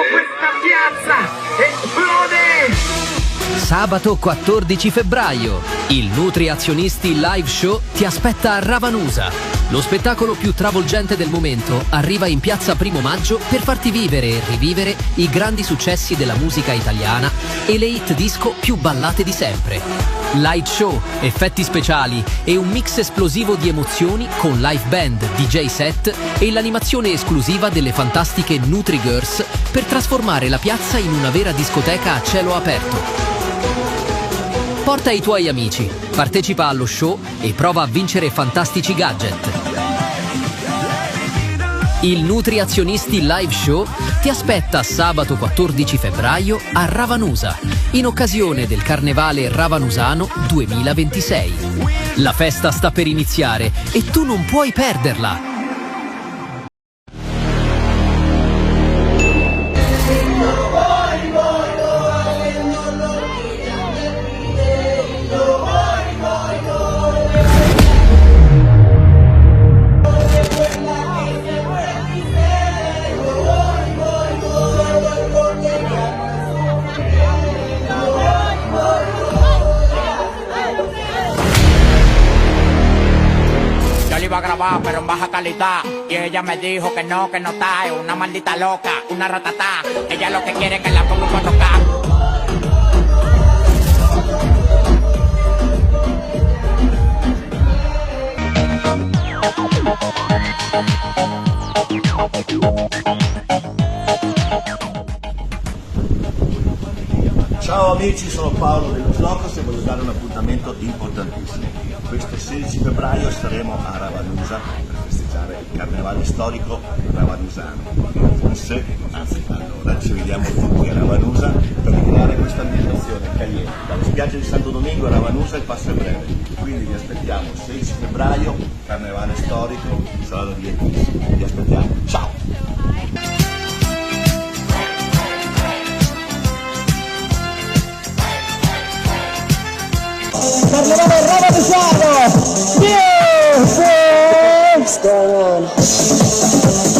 Questa piazza esplode! Sabato 14 febbraio, il Nutri Azionisti Live Show ti aspetta a Ravanusa. Lo spettacolo più travolgente del momento arriva in piazza Primo Maggio per farti vivere e rivivere i grandi successi della musica italiana e le hit disco più ballate di sempre. Light show, effetti speciali e un mix esplosivo di emozioni con live band, DJ set e l'animazione esclusiva delle fantastiche Nutri Girls per trasformare la piazza in una vera discoteca a cielo aperto. Porta i tuoi amici, partecipa allo show e prova a vincere fantastici gadget. Il Nutri Azionisti Live Show ti aspetta sabato 14 febbraio a Ravanusa, in occasione del Carnevale Ravanusano 2026. La festa sta per iniziare e tu non puoi perderla! Iba a grabar pero en baja calidad y ella me dijo que no está, es una maldita loca, una ratatá. Ella lo que quiere es que la ponga a tocar. Ciao amici, sono Paolo dello Slocos e voglio dare un appuntamento importantissimo. Questo 16 febbraio saremo a Ravanusa per festeggiare il carnevale storico ravanusano. Forse, anzi allora, ci vediamo tutti a Ravanusa per ricreare questa ambientazione caliente. Dalle spiagge di Santo Domingo a Ravanusa il passo è breve. Quindi vi aspettiamo 16 febbraio, carnevale storico, sarà divertissimo. Vi aspettiamo. Ciao! Carnevale Ravanusano! Yeah! What's going on?